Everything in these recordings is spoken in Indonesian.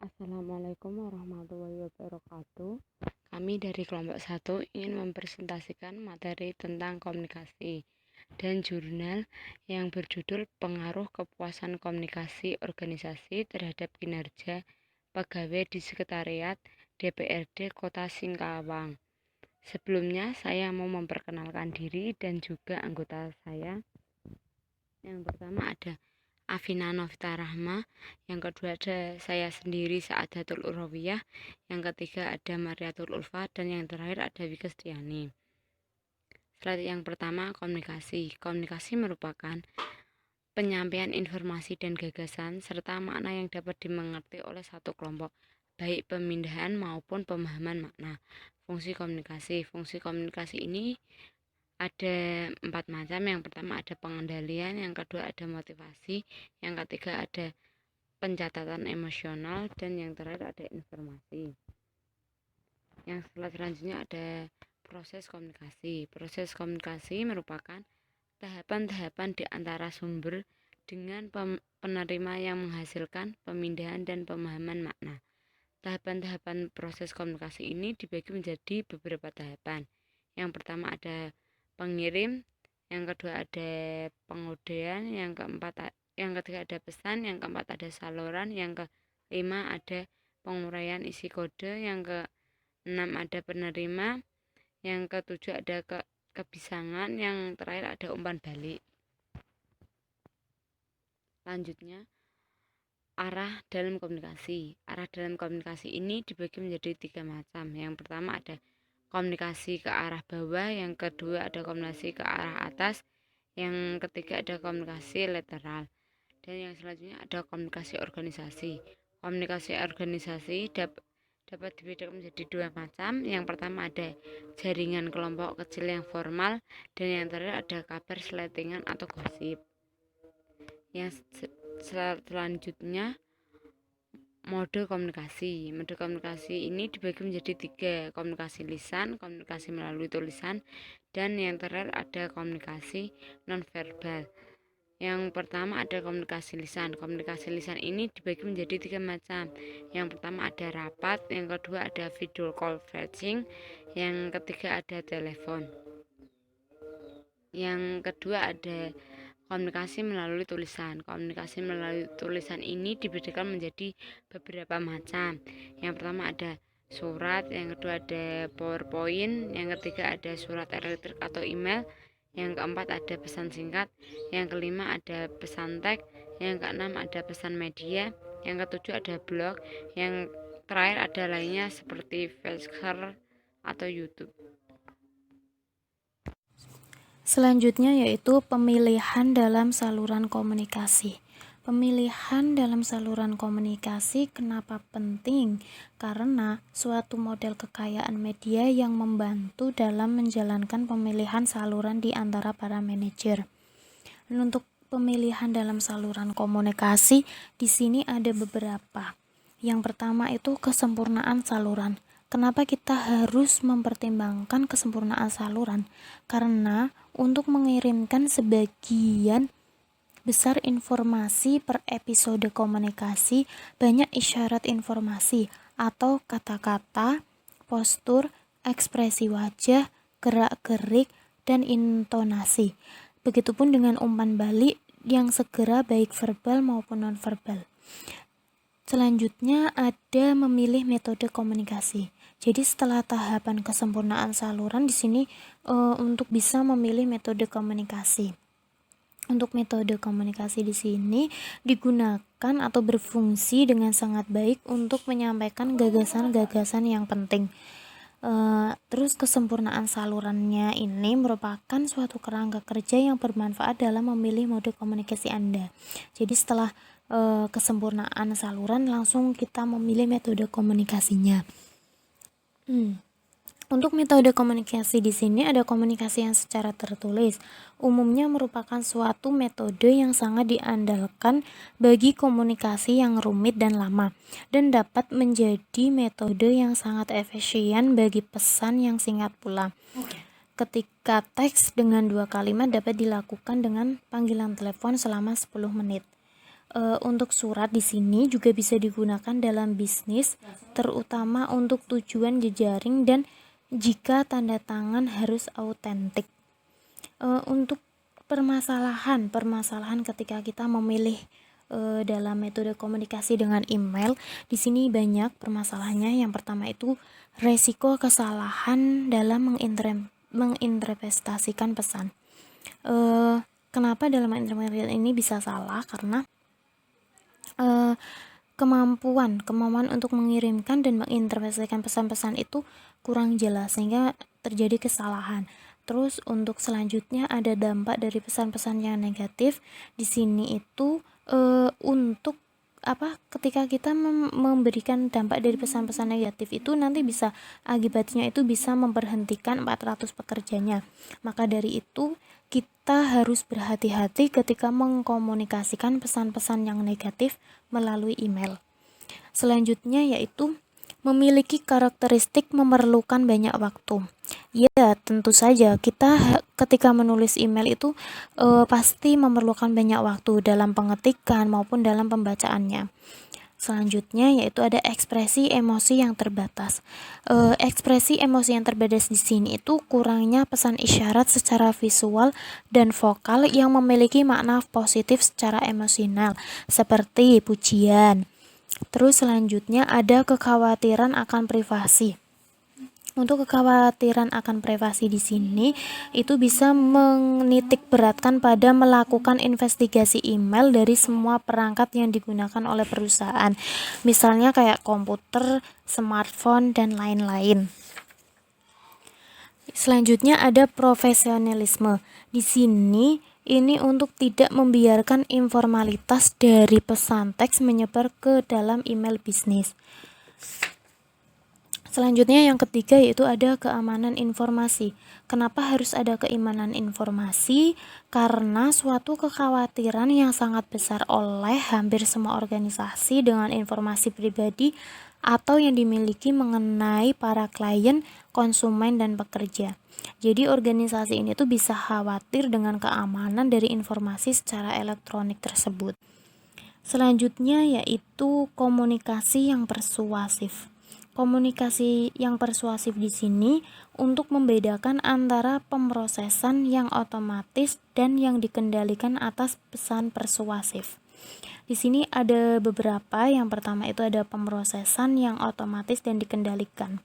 Assalamualaikum warahmatullahi wabarakatuh. Kami dari kelompok 1 ingin mempresentasikan materi tentang komunikasi dan jurnal yang berjudul Pengaruh Kepuasan Komunikasi Organisasi terhadap Kinerja Pegawai di Sekretariat DPRD Kota Singkawang. Sebelumnya saya mau memperkenalkan diri dan juga anggota saya. Yang pertama ada Afina Novita Rahma, yang kedua ada saya sendiri Saadatul Urawiyah, yang ketiga ada Mariatul Ulfa, dan yang terakhir ada Wika Setiani. Slide yang pertama, komunikasi. Komunikasi merupakan penyampaian informasi dan gagasan serta makna yang dapat dimengerti oleh satu kelompok, baik pemindahan maupun pemahaman makna. Fungsi komunikasi ini ada 4 macam. Yang pertama ada pengendalian, yang kedua ada motivasi, yang ketiga ada pencatatan emosional, dan yang terakhir ada informasi. Yang selanjutnya ada proses komunikasi. Proses komunikasi merupakan tahapan-tahapan di antara sumber dengan penerima yang menghasilkan pemindahan dan pemahaman makna. Tahapan-tahapan proses komunikasi ini dibagi menjadi beberapa tahapan. Yang pertama ada pengirim, yang kedua ada pengudahan, yang ketiga ada pesan, yang keempat ada saluran, yang kelima ada penguraian isi kode, yang keenam ada penerima, yang ketujuh ada kebisangan, yang terakhir ada umpan balik. Lanjutnya, arah dalam komunikasi. Arah dalam komunikasi ini dibagi menjadi 3 macam. Yang pertama ada komunikasi ke arah bawah, yang kedua ada komunikasi ke arah atas, yang ketiga ada komunikasi lateral, dan yang selanjutnya ada komunikasi organisasi. Komunikasi organisasi dapat dibedakan menjadi 2 macam. Yang pertama ada jaringan kelompok kecil yang formal, dan yang terakhir ada kabar seletingan atau gosip. Yang selanjutnya mode komunikasi. Mode komunikasi ini dibagi menjadi 3, komunikasi lisan, komunikasi melalui tulisan, dan yang terakhir ada komunikasi nonverbal. Yang pertama ada komunikasi lisan. Komunikasi lisan ini dibagi menjadi 3 macam. Yang pertama ada rapat, yang kedua ada video conferencing, yang ketiga ada telepon. Yang kedua ada komunikasi melalui tulisan. Komunikasi melalui tulisan ini dibedakan menjadi beberapa macam. Yang pertama ada surat, yang kedua ada PowerPoint, yang ketiga ada surat elektrik atau email, yang keempat ada pesan singkat, yang kelima ada pesan teks, yang keenam ada pesan media, yang ketujuh ada blog, yang terakhir ada lainnya seperti Facebook atau YouTube. Selanjutnya yaitu pemilihan dalam saluran komunikasi. Pemilihan dalam saluran komunikasi kenapa penting? Karena suatu model kekayaan media yang membantu dalam menjalankan pemilihan saluran di antara para manajer. Dan untuk pemilihan dalam saluran komunikasi, di sini ada beberapa. Yang pertama itu kesempurnaan saluran. Kenapa kita harus mempertimbangkan kesempurnaan saluran? Karena untuk mengirimkan sebagian besar informasi per episode komunikasi, banyak isyarat informasi atau kata-kata, postur, ekspresi wajah, gerak-gerik, dan intonasi. Begitupun dengan umpan balik yang segera baik verbal maupun non-verbal. Selanjutnya ada memilih metode komunikasi. Jadi setelah tahapan kesempurnaan saluran di sini untuk bisa memilih metode komunikasi. Untuk metode komunikasi di sini digunakan atau berfungsi dengan sangat baik untuk menyampaikan gagasan-gagasan yang penting. Terus kesempurnaan salurannya ini merupakan suatu kerangka kerja yang bermanfaat dalam memilih mode komunikasi Anda. Jadi setelah kesempurnaan saluran langsung kita memilih metode komunikasinya. Untuk metode komunikasi di sini ada komunikasi yang secara tertulis. Umumnya merupakan suatu metode yang sangat diandalkan bagi komunikasi yang rumit dan lama, dan dapat menjadi metode yang sangat efisien bagi pesan yang singkat pula. Ketika teks dengan 2 kalimat dapat dilakukan dengan panggilan telepon selama 10 menit. Untuk surat di sini juga bisa digunakan dalam bisnis, terutama untuk tujuan jejaring dan jika tanda tangan harus autentik. Untuk permasalahan ketika kita memilih dalam metode komunikasi dengan email, di sini banyak permasalahannya. Yang pertama itu resiko kesalahan dalam menginterpretasikan pesan. Kenapa dalam menginterpretasikan ini bisa salah? Karena kemampuan untuk mengirimkan dan menginterpretasikan pesan-pesan itu kurang jelas sehingga terjadi kesalahan. Terus untuk selanjutnya ada dampak dari pesan-pesan yang negatif. Di sini itu untuk ketika kita memberikan dampak dari pesan-pesan negatif itu nanti akibatnya itu bisa memberhentikan 400 pekerjanya. Maka dari itu kita harus berhati-hati ketika mengkomunikasikan pesan-pesan yang negatif melalui email. Selanjutnya yaitu memiliki karakteristik memerlukan banyak waktu. Ya, tentu saja kita ketika menulis email itu pasti memerlukan banyak waktu dalam pengetikan maupun dalam pembacaannya. Selanjutnya yaitu ada ekspresi emosi yang terbatas. Ekspresi emosi yang terbatas di sini itu kurangnya pesan isyarat secara visual dan vokal yang memiliki makna positif secara emosional seperti pujian. Terus selanjutnya ada kekhawatiran akan privasi. Untuk kekhawatiran akan privasi di sini itu bisa menitik beratkan pada melakukan investigasi email dari semua perangkat yang digunakan oleh perusahaan. Misalnya kayak komputer, smartphone, dan lain-lain. Selanjutnya ada profesionalisme. Di sini ini untuk tidak membiarkan informalitas dari pesan teks menyebar ke dalam email bisnis. Selanjutnya yang ketiga yaitu ada keamanan informasi. Kenapa harus ada keamanan informasi? Karena suatu kekhawatiran yang sangat besar oleh hampir semua organisasi dengan informasi pribadi atau yang dimiliki mengenai para klien, konsumen, dan pekerja. Jadi organisasi ini tuh bisa khawatir dengan keamanan dari informasi secara elektronik tersebut. Selanjutnya yaitu komunikasi yang persuasif. Komunikasi yang persuasif di sini untuk membedakan antara pemrosesan yang otomatis dan yang dikendalikan atas pesan persuasif. Di sini ada beberapa. Yang pertama itu ada pemrosesan yang otomatis dan dikendalikan.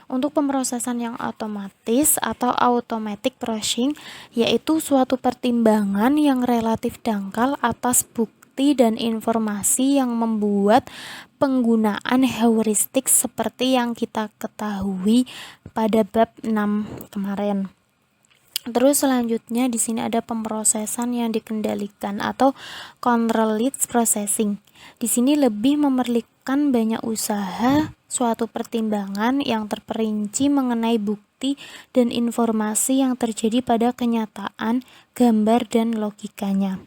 Untuk pemrosesan yang otomatis atau automatic processing yaitu suatu pertimbangan yang relatif dangkal atas bukti dan informasi yang membuat penggunaan heuristik seperti yang kita ketahui pada bab 6 kemarin. Terus selanjutnya di sini ada pemrosesan yang dikendalikan atau controlled processing. Di sini lebih memerlukan banyak usaha, suatu pertimbangan yang terperinci mengenai bukti dan informasi yang terjadi pada kenyataan, gambar dan logikanya.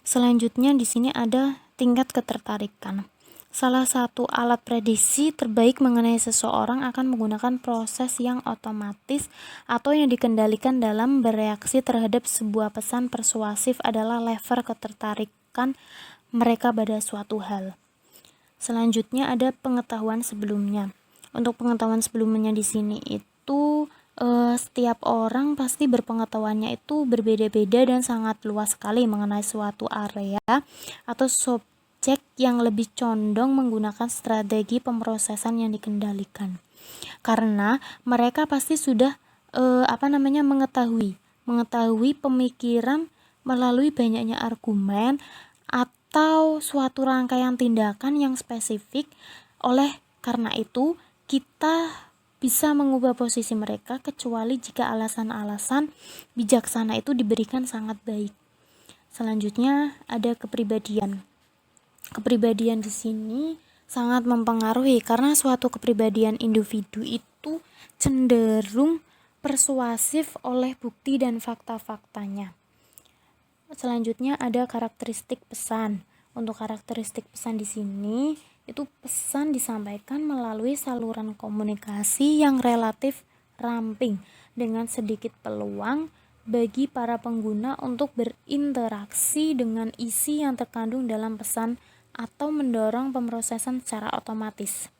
Selanjutnya di sini ada tingkat ketertarikan. Salah satu alat prediksi terbaik mengenai seseorang akan menggunakan proses yang otomatis atau yang dikendalikan dalam bereaksi terhadap sebuah pesan persuasif adalah level ketertarikan mereka pada suatu hal. Selanjutnya ada pengetahuan sebelumnya. Untuk pengetahuan sebelumnya di sini itu setiap orang pasti berpengetahuannya itu berbeda-beda dan sangat luas sekali mengenai suatu area atau subjek yang lebih condong menggunakan strategi pemrosesan yang dikendalikan. Karena mereka pasti sudah mengetahui pemikiran melalui banyaknya argumen atau suatu rangkaian tindakan yang spesifik. Oleh karena itu, kita bisa mengubah posisi mereka kecuali jika alasan-alasan bijaksana itu diberikan sangat baik. Selanjutnya ada kepribadian. Kepribadian di sini sangat mempengaruhi karena suatu kepribadian individu itu cenderung persuasif oleh bukti dan fakta-faktanya. Selanjutnya ada karakteristik pesan. Untuk karakteristik pesan di sini itu pesan disampaikan melalui saluran komunikasi yang relatif ramping dengan sedikit peluang bagi para pengguna untuk berinteraksi dengan isi yang terkandung dalam pesan atau mendorong pemrosesan secara otomatis.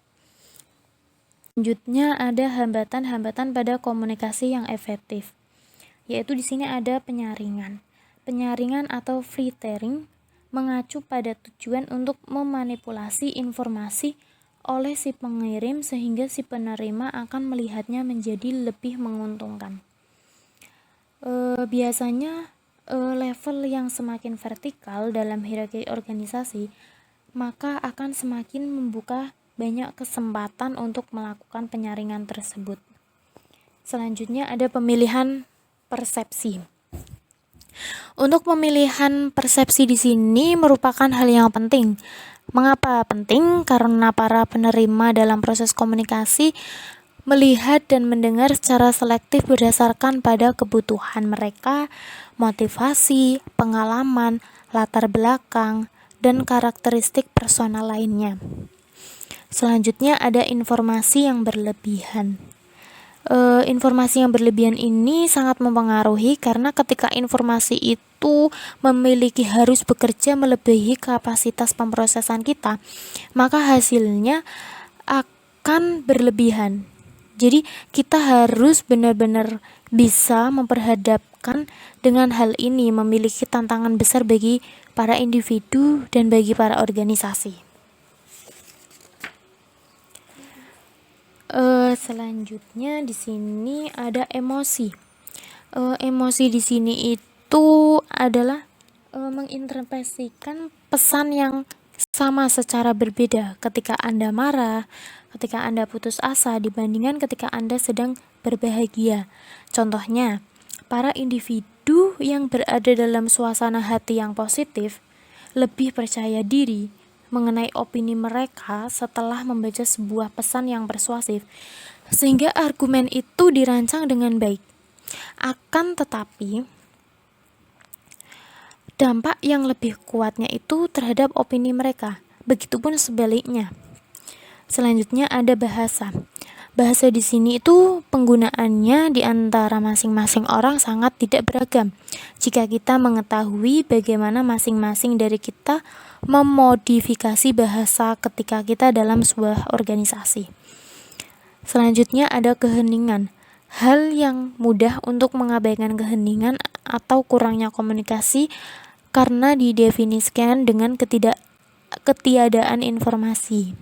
Selanjutnya ada hambatan-hambatan pada komunikasi yang efektif, yaitu di sini ada penyaringan. Penyaringan atau filtering mengacu pada tujuan untuk memanipulasi informasi oleh si pengirim sehingga si penerima akan melihatnya menjadi lebih menguntungkan. Biasanya level yang semakin vertikal dalam hierarki organisasi maka akan semakin membuka banyak kesempatan untuk melakukan penyaringan tersebut. Selanjutnya ada pemilihan persepsi. Untuk pemilihan persepsi di sini merupakan hal yang penting. Mengapa penting? Karena para penerima dalam proses komunikasi melihat dan mendengar secara selektif berdasarkan pada kebutuhan mereka, motivasi, pengalaman, latar belakang, dan karakteristik personal lainnya. Selanjutnya ada informasi yang berlebihan. Informasi yang berlebihan ini sangat mempengaruhi karena ketika informasi itu memiliki harus bekerja melebihi kapasitas pemrosesan kita, maka hasilnya akan berlebihan. Jadi kita harus benar-benar bisa memperhadapkan dengan hal ini, memiliki tantangan besar bagi para individu dan bagi para organisasi. Selanjutnya di sini ada emosi. Emosi di sini itu adalah menginterpretasikan pesan yang sama secara berbeda ketika Anda marah, ketika Anda putus asa dibandingkan ketika Anda sedang berbahagia. Contohnya, para individu yang berada dalam suasana hati yang positif lebih percaya diri mengenai opini mereka setelah membaca sebuah pesan yang persuasif, sehingga argumen itu dirancang dengan baik. Akan tetapi, dampak yang lebih kuatnya itu terhadap opini mereka. Begitupun sebaliknya. Selanjutnya ada bahasa. Bahasa di sini itu penggunaannya di antara masing-masing orang sangat tidak beragam. Jika kita mengetahui bagaimana masing-masing dari kita memodifikasi bahasa ketika kita dalam sebuah organisasi. Selanjutnya ada keheningan. Hal yang mudah untuk mengabaikan keheningan atau kurangnya komunikasi karena didefinisikan dengan ketiadaan informasi.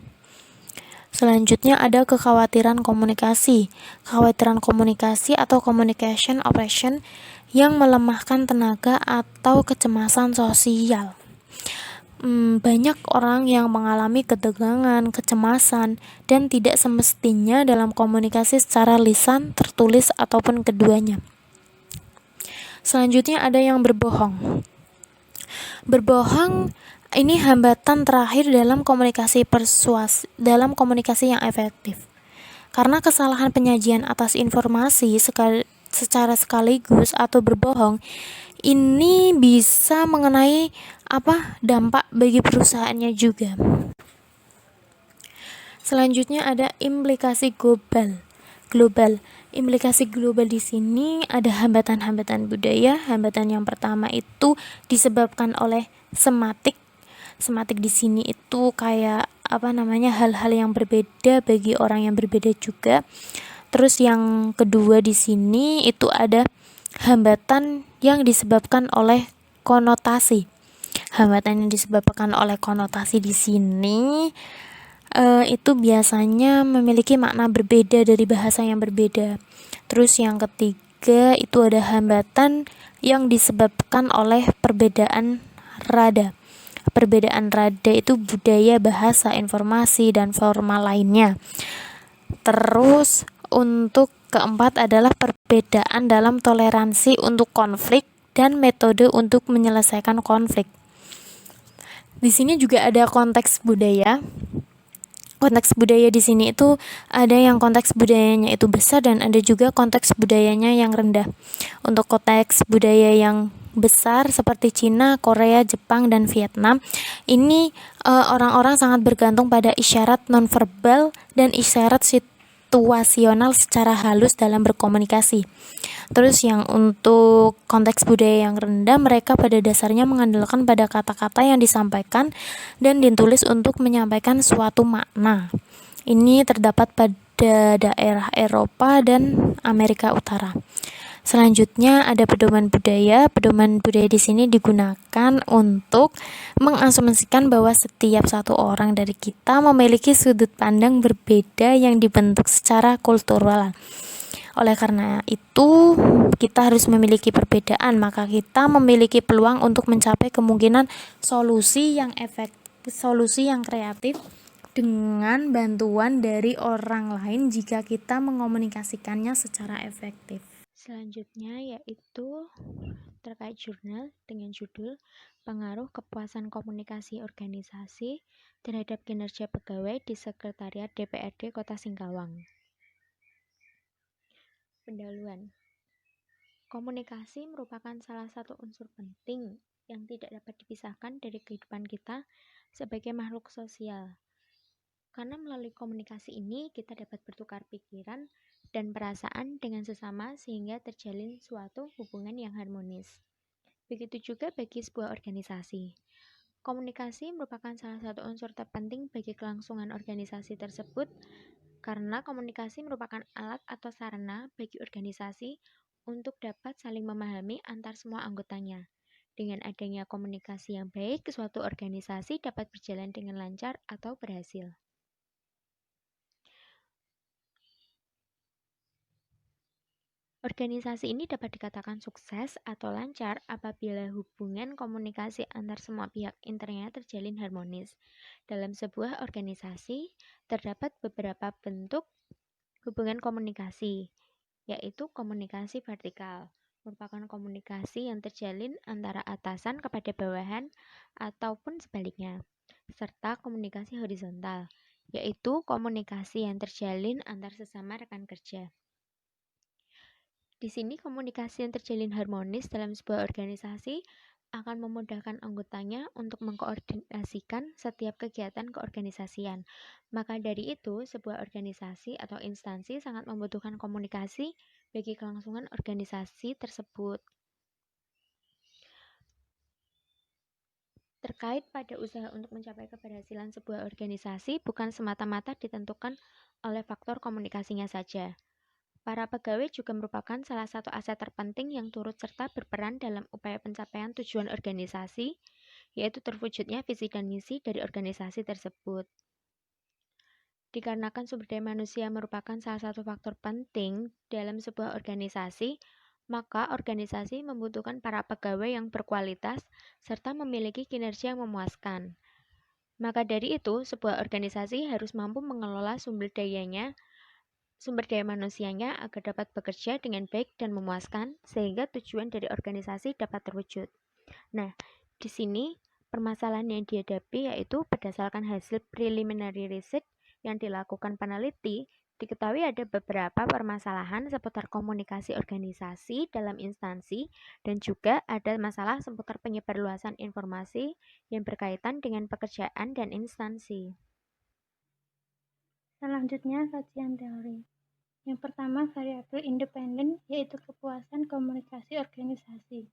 Selanjutnya ada kekhawatiran komunikasi. Kekhawatiran komunikasi atau communication oppression yang melemahkan tenaga atau kecemasan sosial. Banyak orang yang mengalami ketegangan, kecemasan, dan tidak semestinya dalam komunikasi secara lisan, tertulis, ataupun keduanya. Selanjutnya ada yang berbohong. Berbohong ini hambatan terakhir dalam komunikasi dalam komunikasi yang efektif. Karena kesalahan penyajian atas informasi secara sekaligus atau berbohong ini bisa mengenai dampak bagi perusahaannya juga. Selanjutnya ada implikasi global. Implikasi global di sini ada hambatan-hambatan budaya. Hambatan yang pertama itu disebabkan oleh sematik. Sematik di sini itu kayak hal-hal yang berbeda bagi orang yang berbeda juga. Terus yang kedua di sini itu ada hambatan yang disebabkan oleh konotasi. Hambatan yang disebabkan oleh konotasi di sini itu biasanya memiliki makna berbeda dari bahasa yang berbeda. Terus yang ketiga itu ada hambatan yang disebabkan oleh perbedaan rada. Perbedaan rada itu budaya, bahasa, informasi, dan formal lainnya. Terus untuk keempat adalah perbedaan dalam toleransi untuk konflik dan metode untuk menyelesaikan konflik. Di sini juga ada konteks budaya. Konteks budaya di sini itu ada yang konteks budayanya itu besar dan ada juga konteks budayanya yang rendah. Untuk konteks budaya yang besar seperti Cina, Korea, Jepang, dan Vietnam, ini orang-orang sangat bergantung pada isyarat nonverbal dan isyarat situasional secara halus dalam berkomunikasi. Terus yang untuk konteks budaya yang rendah, mereka pada dasarnya mengandalkan pada kata-kata yang disampaikan dan ditulis untuk menyampaikan suatu makna. Ini terdapat pada daerah Eropa dan Amerika Utara. Selanjutnya ada pedoman budaya. Pedoman budaya di sini digunakan untuk mengasumsikan bahwa setiap satu orang dari kita memiliki sudut pandang berbeda yang dibentuk secara kultural. Oleh karena itu, kita harus memiliki perbedaan, maka kita memiliki peluang untuk mencapai kemungkinan solusi yang kreatif dengan bantuan dari orang lain jika kita mengomunikasikannya secara efektif. Selanjutnya yaitu terkait jurnal dengan judul Pengaruh Kepuasan Komunikasi Organisasi terhadap Kinerja Pegawai di Sekretariat DPRD Kota Singkawang. Pendahuluan. Komunikasi merupakan salah satu unsur penting yang tidak dapat dipisahkan dari kehidupan kita sebagai makhluk sosial. Karena melalui komunikasi ini kita dapat bertukar pikiran dan perasaan dengan sesama sehingga terjalin suatu hubungan yang harmonis. Begitu juga bagi sebuah organisasi. Komunikasi merupakan salah satu unsur terpenting bagi kelangsungan organisasi tersebut karena komunikasi merupakan alat atau sarana bagi organisasi untuk dapat saling memahami antar semua anggotanya. Dengan adanya komunikasi yang baik, suatu organisasi dapat berjalan dengan lancar atau berhasil. Organisasi ini dapat dikatakan sukses atau lancar apabila hubungan komunikasi antar semua pihak internalnya terjalin harmonis. Dalam sebuah organisasi, terdapat beberapa bentuk hubungan komunikasi, yaitu komunikasi vertikal, merupakan komunikasi yang terjalin antara atasan kepada bawahan ataupun sebaliknya, serta komunikasi horizontal, yaitu komunikasi yang terjalin antar sesama rekan kerja. Di sini komunikasi yang terjalin harmonis dalam sebuah organisasi akan memudahkan anggotanya untuk mengkoordinasikan setiap kegiatan keorganisasian. Maka dari itu, sebuah organisasi atau instansi sangat membutuhkan komunikasi bagi kelangsungan organisasi tersebut. Terkait pada usaha untuk mencapai keberhasilan sebuah organisasi bukan semata-mata ditentukan oleh faktor komunikasinya saja. Para pegawai juga merupakan salah satu aset terpenting yang turut serta berperan dalam upaya pencapaian tujuan organisasi, yaitu terwujudnya visi dan misi dari organisasi tersebut. Dikarenakan sumber daya manusia merupakan salah satu faktor penting dalam sebuah organisasi, maka organisasi membutuhkan para pegawai yang berkualitas serta memiliki kinerja yang memuaskan. Maka dari itu, sebuah organisasi harus mampu mengelola sumber daya manusianya agar dapat bekerja dengan baik dan memuaskan sehingga tujuan dari organisasi dapat terwujud. Nah, di sini permasalahan yang dihadapi yaitu berdasarkan hasil preliminary research yang dilakukan peneliti, diketahui ada beberapa permasalahan seputar komunikasi organisasi dalam instansi dan juga ada masalah seputar penyebarluasan informasi yang berkaitan dengan pekerjaan dan instansi. Selanjutnya, kajian teori. Yang pertama, variabel independen, yaitu kepuasan komunikasi organisasi.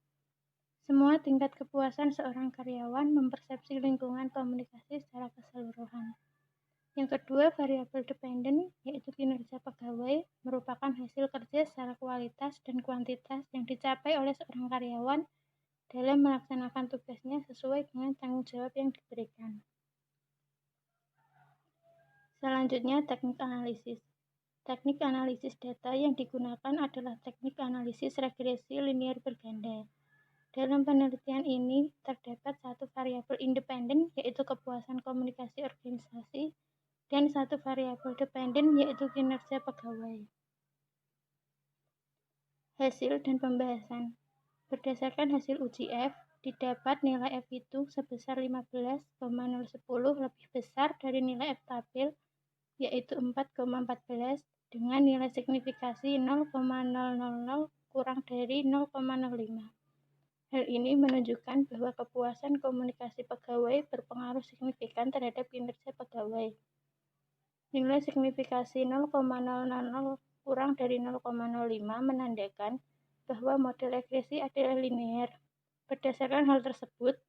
Semua tingkat kepuasan seorang karyawan mempersepsi lingkungan komunikasi secara keseluruhan. Yang kedua, variabel dependen, yaitu kinerja pegawai, merupakan hasil kerja secara kualitas dan kuantitas yang dicapai oleh seorang karyawan dalam melaksanakan tugasnya sesuai dengan tanggung jawab yang diberikan. Selanjutnya, teknik analisis. Teknik analisis data yang digunakan adalah teknik analisis regresi linear berganda. Dalam penelitian ini, terdapat satu variabel independen, yaitu kepuasan komunikasi organisasi, dan satu variabel dependen, yaitu kinerja pegawai. Hasil dan pembahasan. Berdasarkan hasil uji F, didapat nilai F itu sebesar 15,010 lebih besar dari nilai F tabel, yaitu 4,14 dengan nilai signifikasi 0,000 kurang dari 0,05. Hal ini menunjukkan bahwa kepuasan komunikasi pegawai berpengaruh signifikan terhadap kinerja pegawai. Nilai signifikasi 0,000 kurang dari 0,05 menandakan bahwa model regresi adalah linear. Berdasarkan hal tersebut,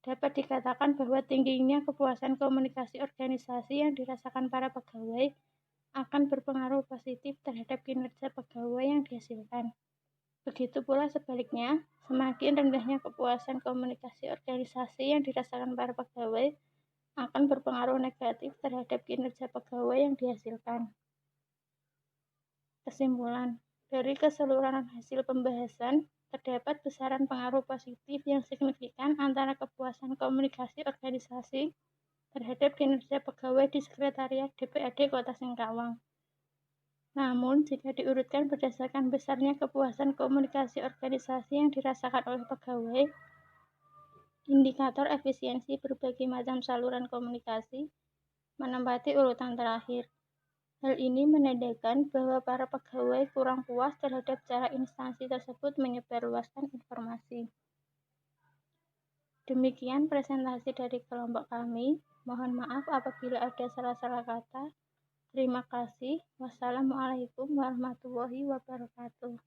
dapat dikatakan bahwa tingginya kepuasan komunikasi organisasi yang dirasakan para pegawai akan berpengaruh positif terhadap kinerja pegawai yang dihasilkan. Begitu pula sebaliknya, semakin rendahnya kepuasan komunikasi organisasi yang dirasakan para pegawai akan berpengaruh negatif terhadap kinerja pegawai yang dihasilkan. Kesimpulan, dari keseluruhan hasil pembahasan, terdapat besaran pengaruh positif yang signifikan antara kepuasan komunikasi organisasi terhadap kinerja pegawai di Sekretariat DPRD Kota Singkawang. Namun, jika diurutkan berdasarkan besarnya kepuasan komunikasi organisasi yang dirasakan oleh pegawai, indikator efisiensi berbagai macam saluran komunikasi menempati urutan terakhir. Hal ini menandakan bahwa para pegawai kurang puas terhadap cara instansi tersebut menyebarluaskan informasi. Demikian presentasi dari kelompok kami. Mohon maaf apabila ada salah-salah kata. Terima kasih. Wassalamualaikum warahmatullahi wabarakatuh.